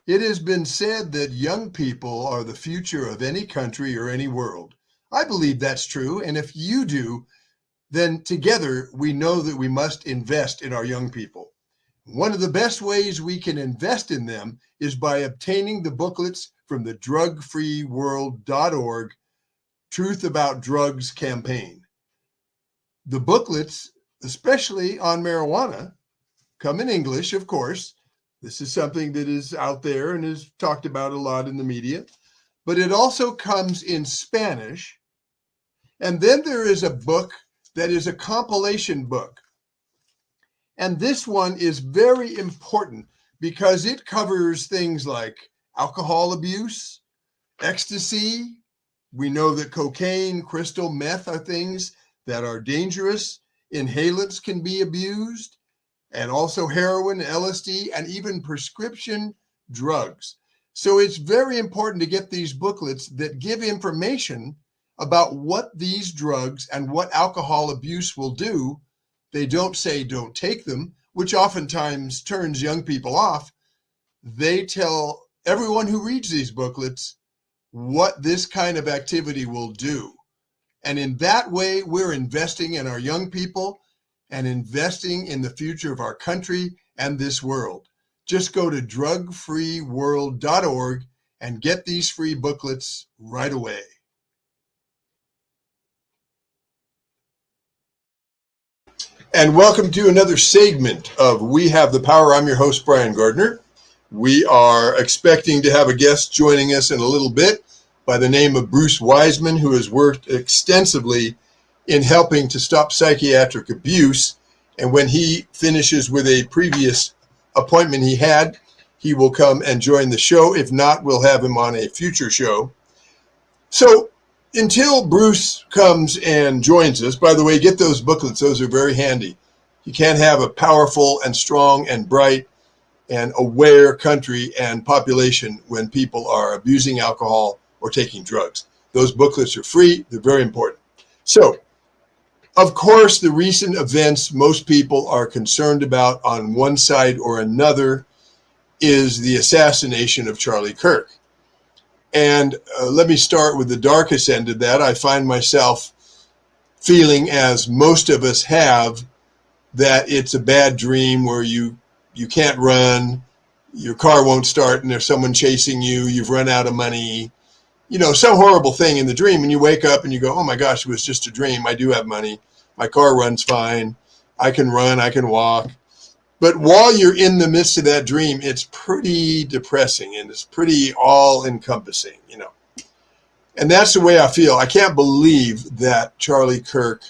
It has been said that young people are the future of any country or any world. I believe that's true, and if you do, then together we know that we must invest in our young people. One of the best ways we can invest in them is by obtaining the booklets from the drugfreeworld.org Truth About Drugs campaign. The booklets, especially on marijuana, come in English, of course. This is something that is out there and is talked about a lot in the media, but it also comes in Spanish. And then there is a book that is a compilation book. And this one is very important because it covers things like alcohol abuse, ecstasy. We know that cocaine, crystal meth are things that are dangerous. Inhalants can be abused, and also heroin, LSD, and even prescription drugs. So it's very important to get these booklets that give information about what these drugs and what alcohol abuse will do. They don't say don't take them, which oftentimes turns young people off. They tell everyone who reads these booklets what this kind of activity will do. And in that way, we're investing in our young people and investing in the future of our country and this world. Just go to drugfreeworld.org and get these free booklets right away. And welcome to another segment of We Have the Power. I'm your host, Brian Gardner. We are expecting to have a guest joining us in a little bit by the name of Bruce Wiseman, who has worked extensively in helping to stop psychiatric abuse. And when he finishes with a previous appointment he had, he will come and join the show. If not, we'll have him on a future show. So until Bruce comes and joins us, by the way, get those booklets. Those are very handy. You can't have a powerful and strong and bright and aware country and population when people are abusing alcohol or taking drugs. Those booklets are free. They're very important. So, of course, the recent events most people are concerned about on one side or another is the assassination of Charlie Kirk. And let me start with the darkest end of that. I find myself feeling, as most of us have, that it's a bad dream where you can't run, your car won't start, and there's someone chasing you, you've run out of money, some horrible thing in the dream, and you wake up and you go, oh my gosh, it was just a dream. I do have money. My car runs fine. I can run, I can walk. But while you're in the midst of that dream, it's pretty depressing and it's pretty all-encompassing, And that's the way I feel. I can't believe that Charlie Kirk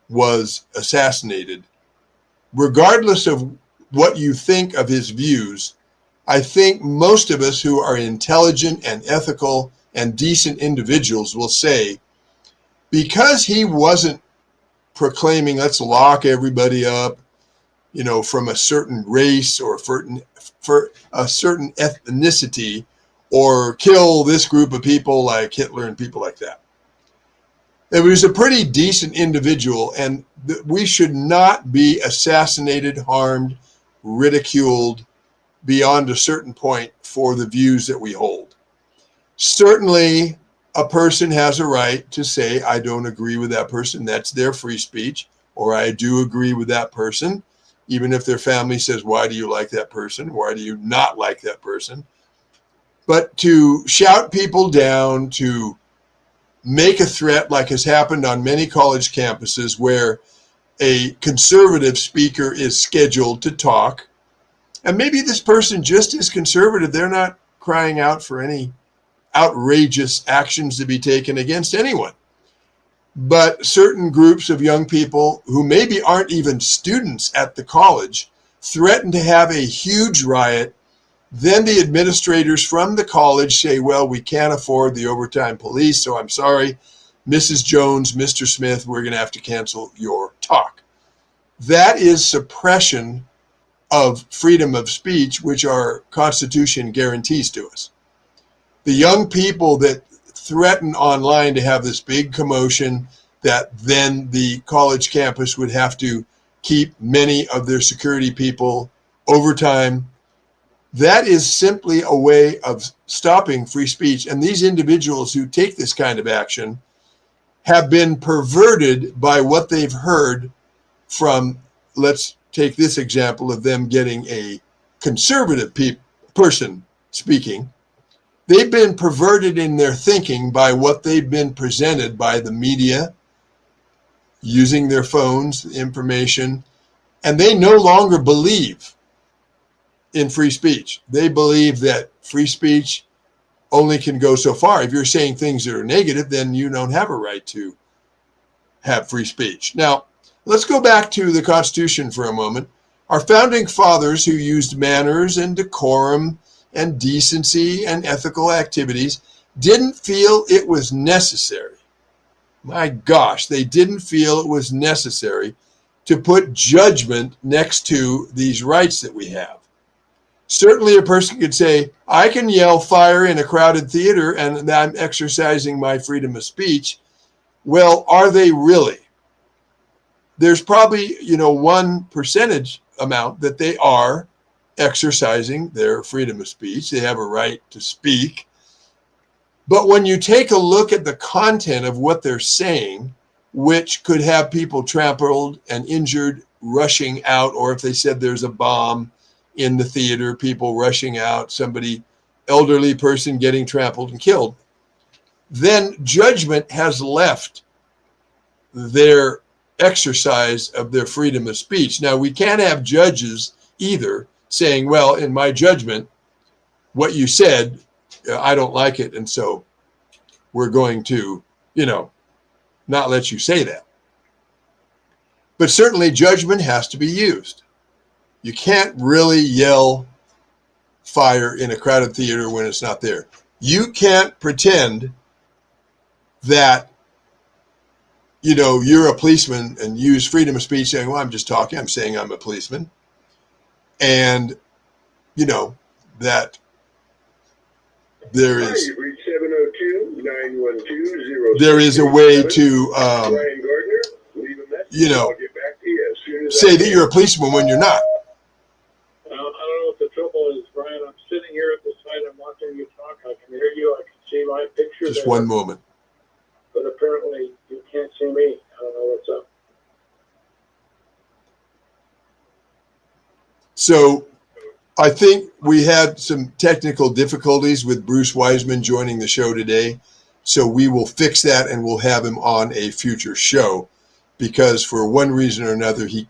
was assassinated. Regardless of what you think of his views, I think most of us who are intelligent and ethical and decent individuals will say, because he wasn't proclaiming, let's lock everybody up, from a certain race or for a certain ethnicity, or kill this group of people like Hitler and people like that. He was a pretty decent individual, and we should not be assassinated, harmed, ridiculed beyond a certain point for the views that we hold. Certainly, a person has a right to say, I don't agree with that person. That's their free speech. Or I do agree with that person. Even if their family says, why do you like that person? Why do you not like that person? But to shout people down, to make a threat like has happened on many college campuses where a conservative speaker is scheduled to talk, and maybe this person just is conservative. They're not crying out for any outrageous actions to be taken against anyone. But certain groups of young people who maybe aren't even students at the college threaten to have a huge riot. Then the administrators from the college say, well, we can't afford the overtime police, so I'm sorry, Mrs. Jones, Mr. Smith, we're going to have to cancel your talk. That is suppression of freedom of speech, which our Constitution guarantees to us. The young people that threaten online to have this big commotion that then the college campus would have to keep many of their security people overtime, That is simply a way of stopping free speech. And these individuals who take this kind of action have been perverted by what they've heard from, let's take this example of them getting a conservative person speaking. They've been perverted in their thinking by what they've been presented by the media, using their phones, information, and they no longer believe in free speech. They believe that free speech only can go so far. If you're saying things that are negative, then you don't have a right to have free speech. Now, let's go back to the Constitution for a moment. Our founding fathers, who used manners and decorum and decency and ethical activities, didn't feel it was necessary. My gosh, they didn't feel it was necessary to put judgment next to these rights that we have. Certainly a person could say, I can yell fire in a crowded theater and I'm exercising my freedom of speech. Well, are they really? There's probably, one percentage amount that they are exercising their freedom of speech. They have a right to speak. But when you take a look at the content of what they're saying, which could have people trampled and injured rushing out, or if they said there's a bomb in the theater, people rushing out, somebody, elderly person getting trampled and killed, then judgment has left their exercise of their freedom of speech. Now, we can't have judges either saying, well, in my judgment, what you said, I don't like it, and so we're going to, not let you say that. But certainly judgment has to be used. You can't really yell fire in a crowded theater when it's not there. You can't pretend that, you're a policeman and use freedom of speech saying, well, I'm just talking. I'm saying I'm a policeman. And, that there is a way to, say that you're a policeman when you're not. I don't know what the trouble is, Brian. I'm sitting here at the side. I'm watching you talk. I can hear you. I can see my picture. Just one moment. But apparently you can't see me. I don't know what's up. So I think we had some technical difficulties with Bruce Wiseman joining the show today. So we will fix that and we'll have him on a future show, because for one reason or another, here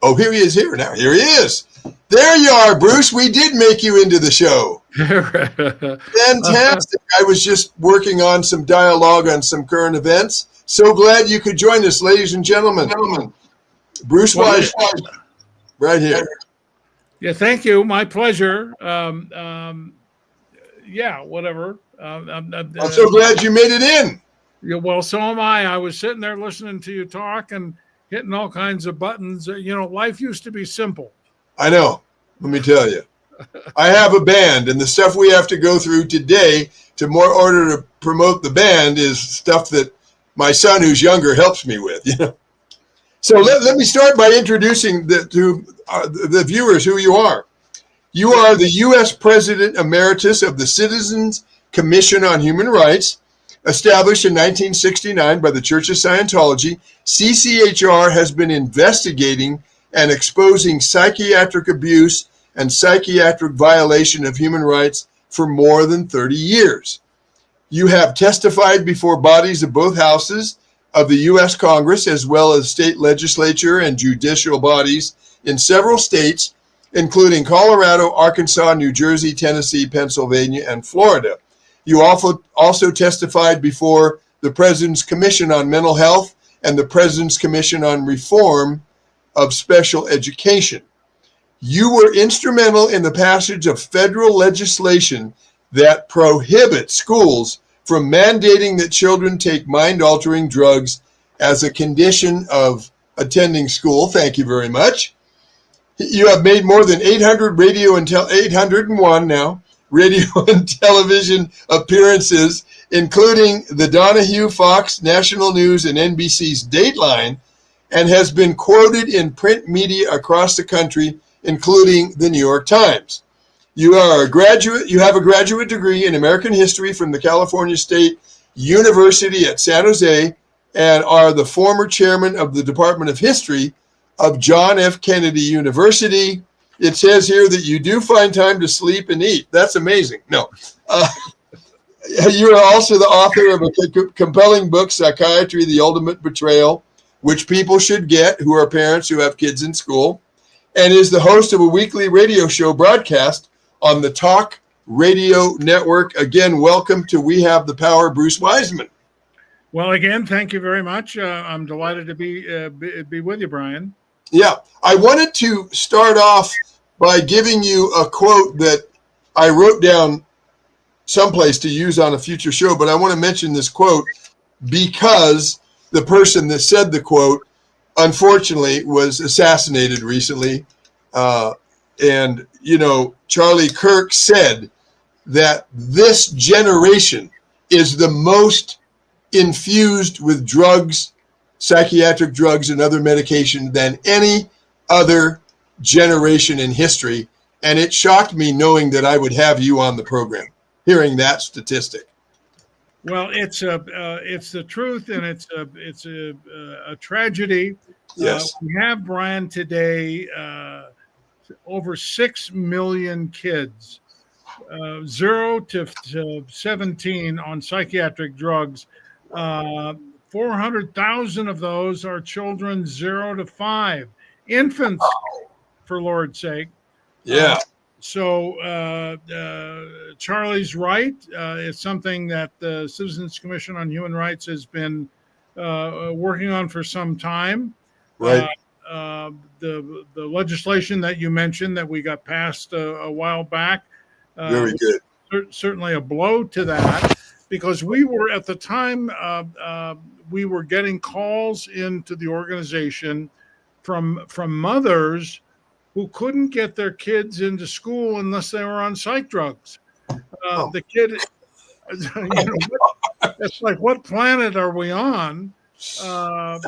he is here now. Here he is. There you are, Bruce. We did make you into the show. Fantastic. I was just working on some dialogue on some current events. So glad you could join us, ladies and gentlemen. Bruce Wiseman, right here. Yeah, thank you. My pleasure. Whatever. I'm so glad you made it in. Yeah, well, so am I. I was sitting there listening to you talk and hitting all kinds of buttons. Life used to be simple. I know. Let me tell you. I have a band, and the stuff we have to go through today order to promote the band is stuff that my son, who's younger, helps me with. So let me start by introducing to the viewers who you are. You are the U.S. President Emeritus of the Citizens Commission on Human Rights, established in 1969 by the Church of Scientology. CCHR has been investigating and exposing psychiatric abuse and psychiatric violation of human rights for more than 30 years. You have testified before bodies of both houses of the U.S. Congress, as well as state legislature and judicial bodies in several states, including Colorado, Arkansas, New Jersey, Tennessee, Pennsylvania, and Florida. You also testified before the President's Commission on Mental Health and the President's Commission on Reform of Special Education. You were instrumental in the passage of federal legislation that prohibits schools from mandating that children take mind-altering drugs as a condition of attending school. Thank you very much. You have made more than 801 now radio and television appearances, including the Donahue, Fox, National News, and NBC's Dateline, and has been quoted in print media across the country, including the New York Times. You are a graduate. You have a graduate degree in American history from the California State University at San Jose and are the former chairman of the Department of History of John F. Kennedy University. It says here that you do find time to sleep and eat. That's amazing. No. You are also the author of a compelling book, Psychiatry, The Ultimate Betrayal, which people should get who are parents who have kids in school, and is the host of a weekly radio show broadcast on the Talk Radio Network. Again, welcome to We Have the Power, Bruce Wiseman. Well, again, thank you very much. I'm delighted to be with you, Brian. Yeah, I wanted to start off by giving you a quote that I wrote down someplace to use on a future show, but I want to mention this quote because the person that said the quote, unfortunately, was assassinated recently. And, you know, Charlie Kirk said that this generation is the most infused with drugs, psychiatric drugs, and other medication than any other generation in history. And it shocked me knowing that I would have you on the program, hearing that statistic. Well, it's the truth, and it's a tragedy. Yes. We have, Brian, today over 6 million kids, 0 to 17, on psychiatric drugs. 400,000 of those are children 0 to 5, infants, for Lord's sake. Yeah. So Charlie's right. It's something that the Citizens Commission on Human Rights has been working on for some time. Right. The legislation that you mentioned that we got passed a while back. Very good. Certainly a blow to that, because we were at the time we were getting calls into the organization from mothers who couldn't get their kids into school unless they were on psych drugs. The kid, it's like, what planet are we on? The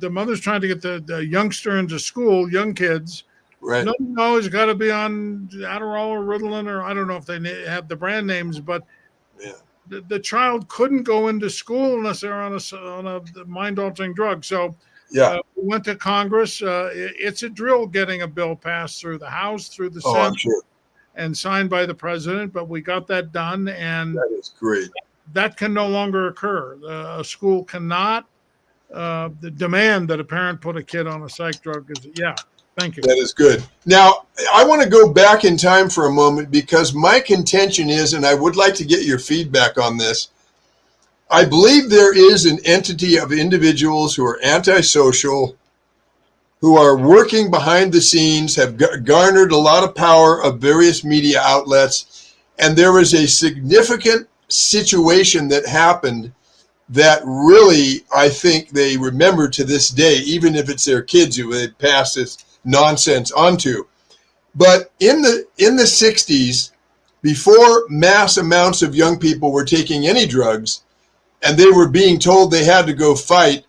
mother's trying to get the youngster into school, young kids. Right. No, he's got to be on Adderall or Ritalin, or I don't know if they have the brand names, but yeah. The child couldn't go into school unless they're on a mind-altering drug. So Yeah. we went to Congress. It's a drill getting a bill passed through the House, through the I'm Senate, sure. and signed by the president. But we got that done, and That is great. that can no longer occur. A school cannot demand that a parent put a kid on a psych drug. Thank you. That is good. Now, I want to go back in time for a moment because my contention is, and I would like to get your feedback on this, I believe there is an entity of individuals who are antisocial, who are working behind the scenes, have garnered a lot of power of various media outlets, and there was a significant situation that happened that really, I think they remember to this day, even if it's their kids who they pass this nonsense onto. But in the 60s, before mass amounts of young people were taking any drugs, and they were being told they had to go fight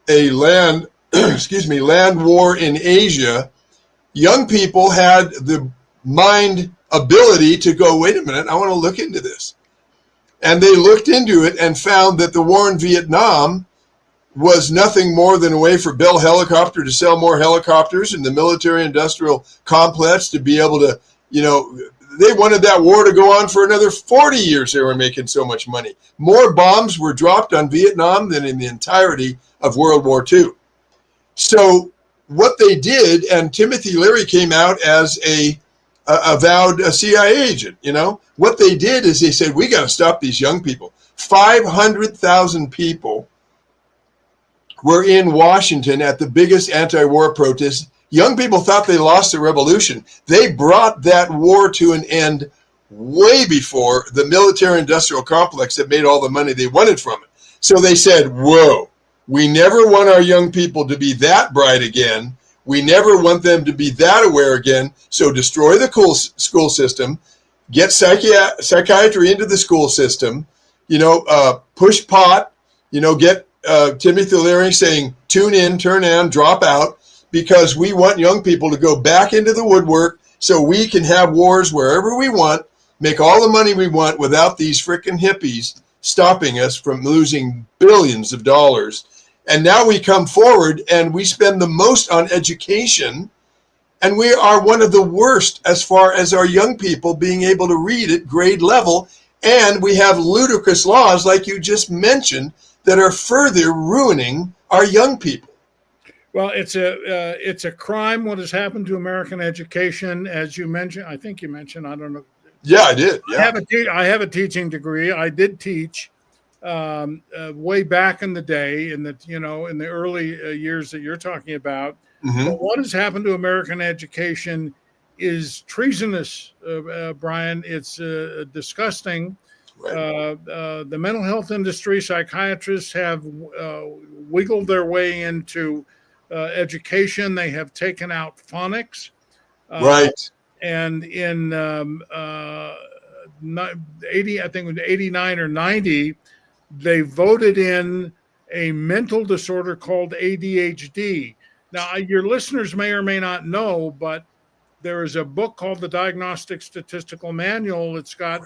a land war in Asia, young people had the mind ability to go, wait a minute, I want to look into this. And they looked into it and found that the war in Vietnam was nothing more than a way for Bell Helicopter to sell more helicopters and the military-industrial complex to be able to, they wanted that war to go on for another 40 years. They were making so much money. More bombs were dropped on Vietnam than in the entirety of World War II. So what they did, and Timothy Leary came out as a avowed CIA agent, what they did is they said, we got to stop these young people. 500,000 people were in Washington at the biggest anti-war protest. Young people thought they lost the revolution. They brought that war to an end way before the military-industrial complex that made all the money they wanted from it. So they said, whoa, we never want our young people to be that bright again. We never want them to be that aware again. So destroy the school system, get psychiatry into the school system, push pot, get Timothy Leary saying, tune in, turn on, drop out, because we want young people to go back into the woodwork so we can have wars wherever we want, make all the money we want without these frickin' hippies stopping us from losing billions of dollars. And now we come forward and we spend the most on education, and we are one of the worst as far as our young people being able to read at grade level. And we have ludicrous laws, like you just mentioned, that are further ruining our young people. Well, it's a crime what has happened to American education, as you mentioned. I think you mentioned. I don't know. Yeah, I did. Yeah. I have a teaching degree. I did teach way back in the day, in the early years that you're talking about. Mm-hmm. But what has happened to American education is treasonous, Brian. It's disgusting. Right. The mental health industry, psychiatrists have wiggled their way into education. They have taken out phonics. Right. And in 80, I think it was 89 or 90, they voted in a mental disorder called ADHD. Now, your listeners may or may not know, but there is a book called the Diagnostic Statistical Manual. It's got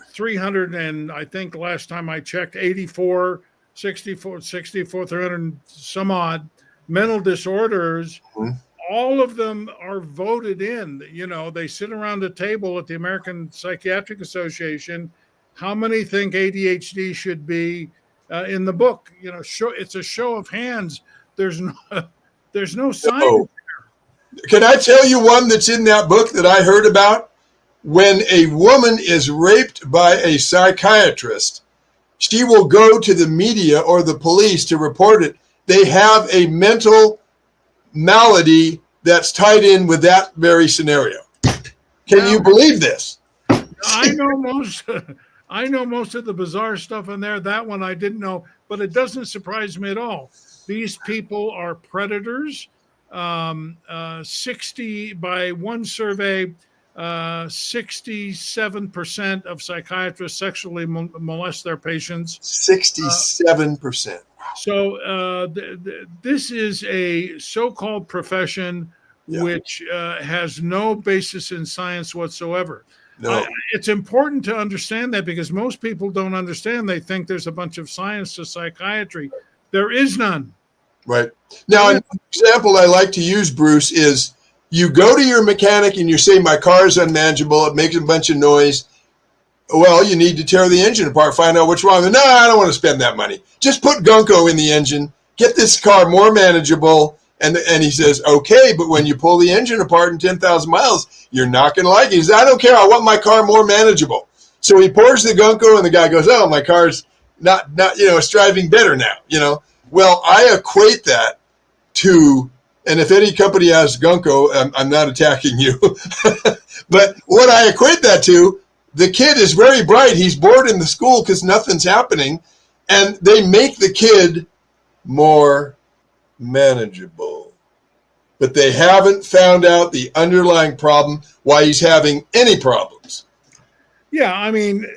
300, and I think last time I checked, 64, 300 some odd mental disorders. Mm-hmm. All of them are voted in. They sit around a table at the American Psychiatric Association. How many think ADHD should be in the book? It's a show of hands. There's no science. Oh. Can I tell you one that's in that book that I heard about? When a woman is raped by a psychiatrist, she will go to the media or the police to report it. They have a mental malady that's tied in with that very scenario. Can you believe this? I know most of the bizarre stuff in there. That one I didn't know, but it doesn't surprise me at all. These people are predators. 60 by one survey, 67% of psychiatrists sexually molest their patients. 67%. So this is a so-called profession which has no basis in science whatsoever. No. It's important to understand that, because most people don't understand. They think there's a bunch of science to psychiatry. There is none. Right. Now, an example I like to use, Bruce, is you go to your mechanic and you say, my car is unmanageable. It makes a bunch of noise. Well, you need to tear the engine apart, find out what's wrong. No, I don't want to spend that money. Just put Gunko in the engine, get this car more manageable. And he says, okay, but when you pull the engine apart in 10,000 miles, you're not going to like it. He says, I don't care. I want my car more manageable. So he pours the Gunko and the guy goes, oh, my car's not it's driving better now, Well, I equate that to, and if any company has Gunko, I'm not attacking you, but what I equate that to, the kid is very bright. He's bored in the school because nothing's happening, and they make the kid more manageable. But they haven't found out the underlying problem, why he's having any problems. Yeah, I mean,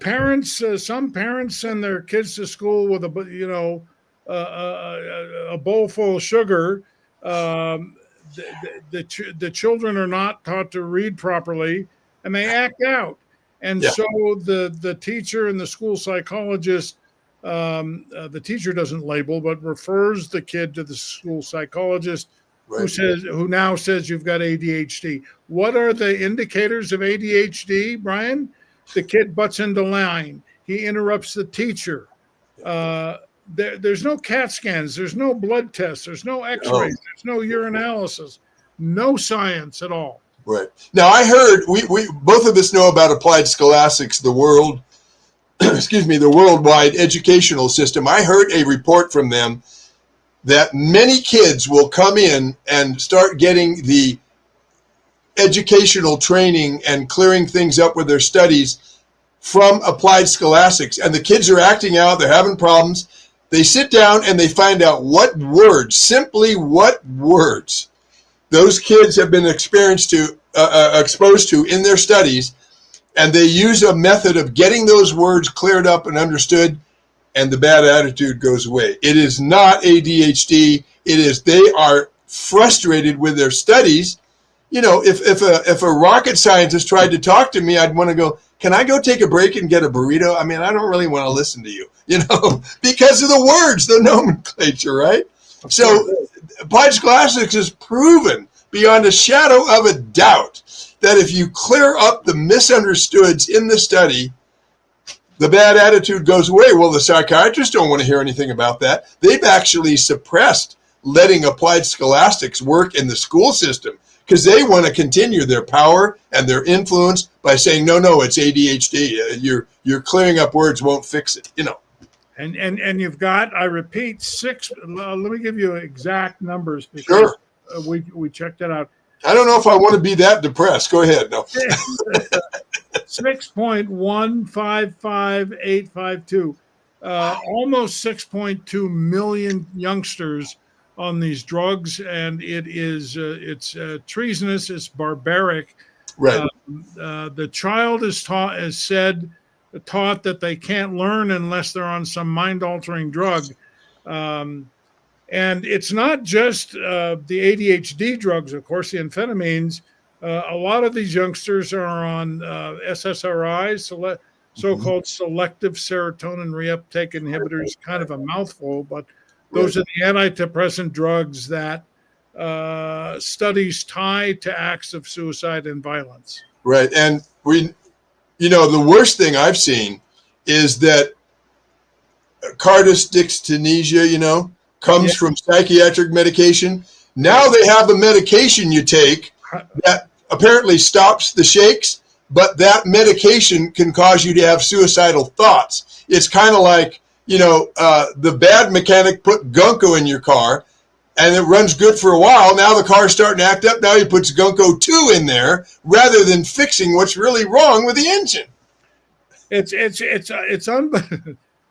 parents, some parents send their kids to school with a bowl full of sugar. The children are not taught to read properly, and they act out. And so the teacher and the school psychologist, the teacher doesn't label, but refers the kid to the school psychologist, right, who now says you've got ADHD. What are the indicators of ADHD, Brian? The kid butts into line. He interrupts the teacher. There's no CAT scans. There's no blood tests. There's no X-rays. There's no urinalysis. No science at all. Right. Now, I heard, we both of us know about Applied Scholastics, the worldwide educational system. I heard a report from them that many kids will come in and start getting the educational training and clearing things up with their studies from Applied Scholastics. And the kids are acting out. They're having problems. They sit down and they find out what words those kids have been exposed to in their studies, and they use a method of getting those words cleared up and understood, and the bad attitude goes away. It is not ADHD. It is they are frustrated with their studies, you know, if a rocket scientist tried to talk to me, I'd want to go, can I go take a break and get a burrito? I mean, I don't really want to listen to you, you know, because of the words, the nomenclature, right? So applied scholastics is proven beyond a shadow of a doubt that if you clear up the misunderstoods in the study, the bad attitude goes away. Well, the psychiatrists don't want to hear anything about that. They've actually suppressed letting applied scholastics work in the school system because they want to continue their power and their influence by saying, no, it's ADHD. You're clearing up words won't fix it, you know. And you've got, I repeat, six. Let me give you exact numbers because Sure. We checked it out. I don't know if I want to be that depressed. Go ahead. No. 6.155852. Almost 6.2 million youngsters on these drugs, and it's treasonous, it's barbaric. Right. The child is taught that they can't learn unless they're on some mind-altering drug. And it's not just the ADHD drugs, of course, the amphetamines. A lot of these youngsters are on SSRIs, so-called selective serotonin reuptake inhibitors, kind of a mouthful, but those are the antidepressant drugs that studies tie to acts of suicide and violence. Right. And the worst thing I've seen is that Cardus dyskinesia, comes from psychiatric medication. Now they have a medication you take that apparently stops the shakes, but that medication can cause you to have suicidal thoughts. It's kind of like, the bad mechanic put Gunko in your car and it runs good for a while. Now the car's starting to act up. Now he puts Gunko 2 in there rather than fixing what's really wrong with the engine.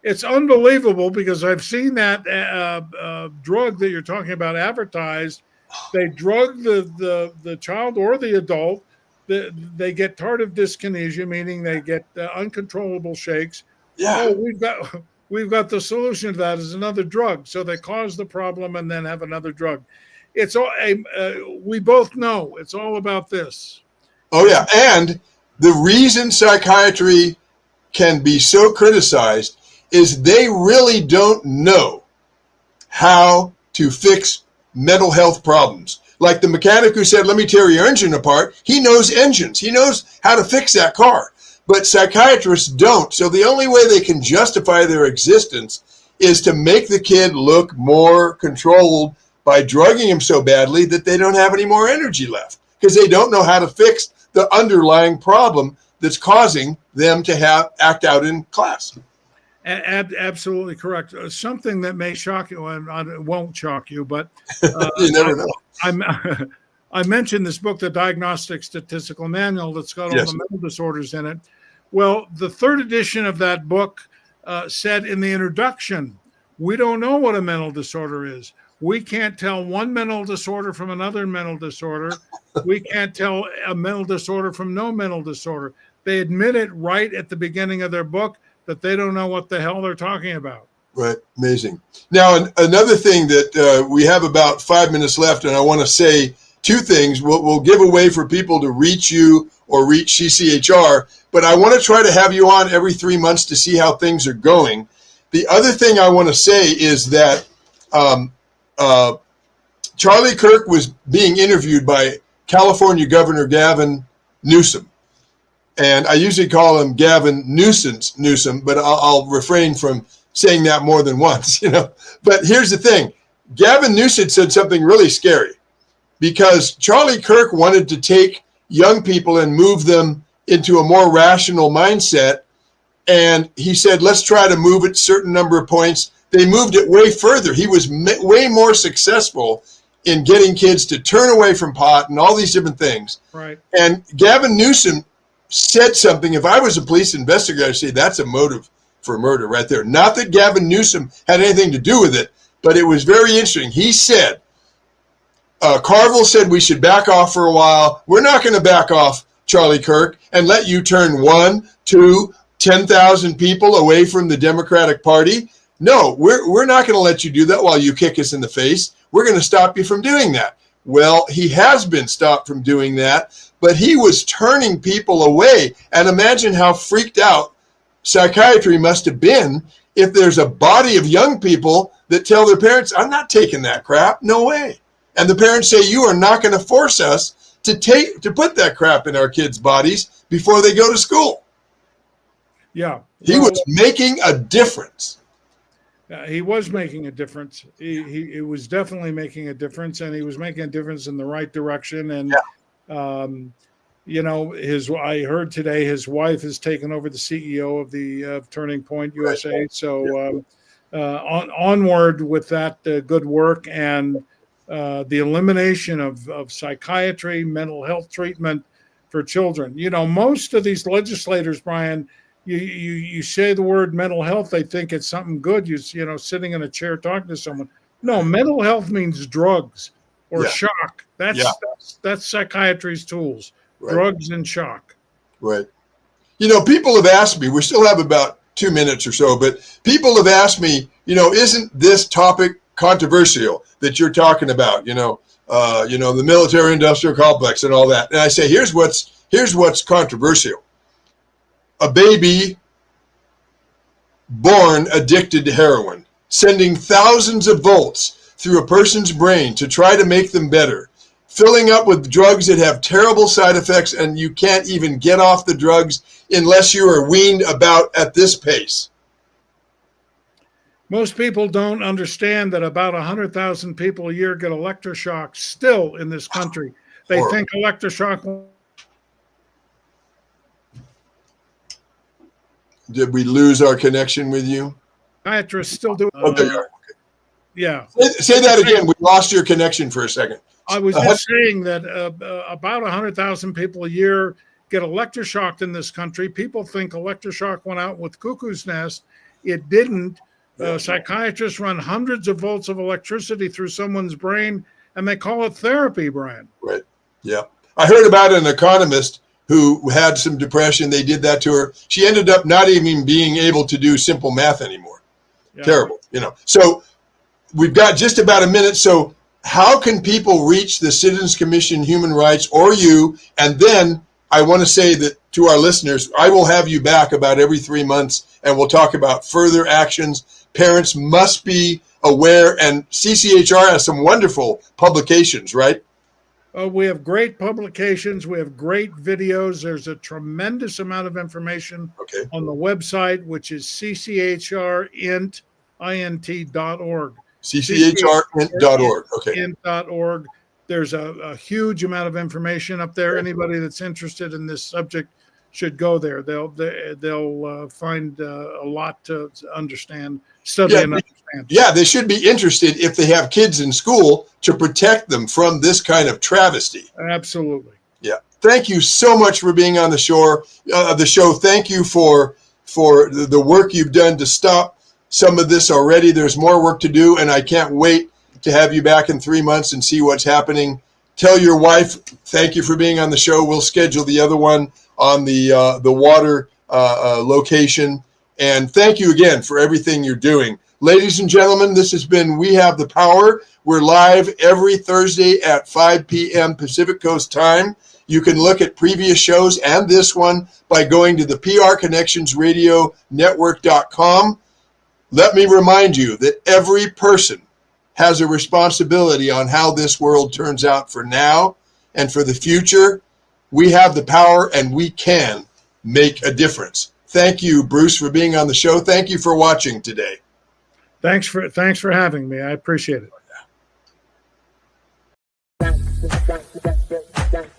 It's unbelievable because I've seen that drug that you're talking about advertised. They drug the child or the adult. They get tardive dyskinesia, meaning they get uncontrollable shakes. Yeah. Oh, we've got the solution to that is another drug. So they cause the problem and then have another drug. It's all we both know it's all about this. Oh yeah, and the reason psychiatry can be so criticized is they really don't know how to fix mental health problems. Like the mechanic who said, let me tear your engine apart, he knows engines. He knows how to fix that car. But psychiatrists don't. So the only way they can justify their existence is to make the kid look more controlled by drugging him so badly that they don't have any more energy left because they don't know how to fix the underlying problem that's causing them to act out in class. Absolutely correct. Something that may shock you, and it won't shock you, but you never know. I mentioned this book, The Diagnostic Statistical Manual, that's got all Yes. the mental disorders in it. Well, the third edition of that book said in the introduction, we don't know what a mental disorder is. We can't tell one mental disorder from another mental disorder. We can't tell a mental disorder from no mental disorder. They admit it right at the beginning of their book that they don't know what the hell they're talking about. Right. Amazing. Now, another thing that we have about 5 minutes left, and I want to say two things. We'll give a way for people to reach you or reach CCHR, but I want to try to have you on every 3 months to see how things are going. The other thing I want to say is that Charlie Kirk was being interviewed by California Governor Gavin Newsom. And I usually call him Gavin Newsom, but I'll refrain from saying that more than once, But here's the thing. Gavin Newsom said something really scary because Charlie Kirk wanted to take young people and move them into a more rational mindset. And he said, let's try to move it a certain number of points. They moved it way further. He was way more successful in getting kids to turn away from pot and all these different things. Right. And Gavin Newsom said something. If I was a police investigator, I'd say that's a motive for murder right there. Not that Gavin Newsom had anything to do with it, but it was very interesting. He said, Carville said we should back off for a while. We're not going to back off, Charlie Kirk, and let you turn 1, 2, 10,000 people away from the Democratic Party. No, we're not going to let you do that while you kick us in the face. We're going to stop you from doing that. Well, he has been stopped from doing that, but he was turning people away. And imagine how freaked out psychiatry must have been if there's a body of young people that tell their parents, I'm not taking that crap, no way. And the parents say, you are not going to force us to put that crap in our kids' bodies before they go to school. Yeah. He was making a difference. He was making a difference. He was definitely making a difference, and he was making a difference in the right direction. And, I heard today his wife has taken over the CEO of the Turning Point USA. Right. So onward with that good work and the elimination of psychiatry, mental health treatment for children. Most of these legislators, Brian, you say the word mental health, they think it's something good. Sitting in a chair talking to someone. No, mental health means drugs or shock. That's psychiatry's tools, drugs and shock. Right. People have asked me, we still have about 2 minutes or so, but people have asked me, isn't this topic controversial that you're talking about? The military industrial complex and all that. And I say, here's what's controversial. A baby born addicted to heroin, sending thousands of volts through a person's brain to try to make them better, filling up with drugs that have terrible side effects, and you can't even get off the drugs unless you are weaned about at this pace. Most people don't understand that about 100,000 people a year get electroshock still in this country. They think electroshock. Did we lose our connection with you? Psychiatrists still do. Oh, there you are. Okay. Yeah. Say that again. We lost your connection for a second. I was just saying that about 100,000 people a year get electroshocked in this country. People think electroshock went out with cuckoo's nest. It didn't. Psychiatrists run hundreds of volts of electricity through someone's brain, and they call it therapy, Brian. Right. Yeah. I heard about an economist who had some depression. They did that to her. She ended up not even being able to do simple math anymore. Yeah. Terrible, So we've got just about a minute. So how can people reach the Citizens Commission Human Rights or you? And then I want to say that to our listeners, I will have you back about every 3 months, and we'll talk about further actions. Parents must be aware, and CCHR has some wonderful publications, right? We have great publications. We have great videos. There's a tremendous amount of information on the website, which is cchrint.org. cchrint.org. Okay. Int.org. There's a huge amount of information up there. Anybody that's interested in this subject should go there. They'll find a lot to understand, study and understand. Yeah, they should be interested if they have kids in school to protect them from this kind of travesty. Absolutely. Yeah. Thank you so much for being on the show. Thank you for the work you've done to stop some of this already. There's more work to do, and I can't wait to have you back in 3 months and see what's happening. Tell your wife, thank you for being on the show. We'll schedule the other one on the water location. And thank you again for everything you're doing. Ladies and gentlemen, this has been We Have the Power. We're live every Thursday at 5 p.m. Pacific Coast time. You can look at previous shows and this one by going to the prconnectionsradionetwork.com. Let me remind you that every person has a responsibility on how this world turns out for now and for the future. We have the power, and we can make a difference. Thank you, Bruce, for being on the show. Thank you for watching today. Thanks for having me. I appreciate it.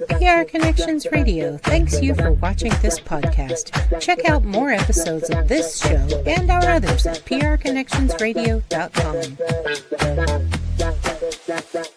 PR Connections Radio thanks you for watching this podcast. Check out more episodes of this show and our others at prconnectionsradio.com.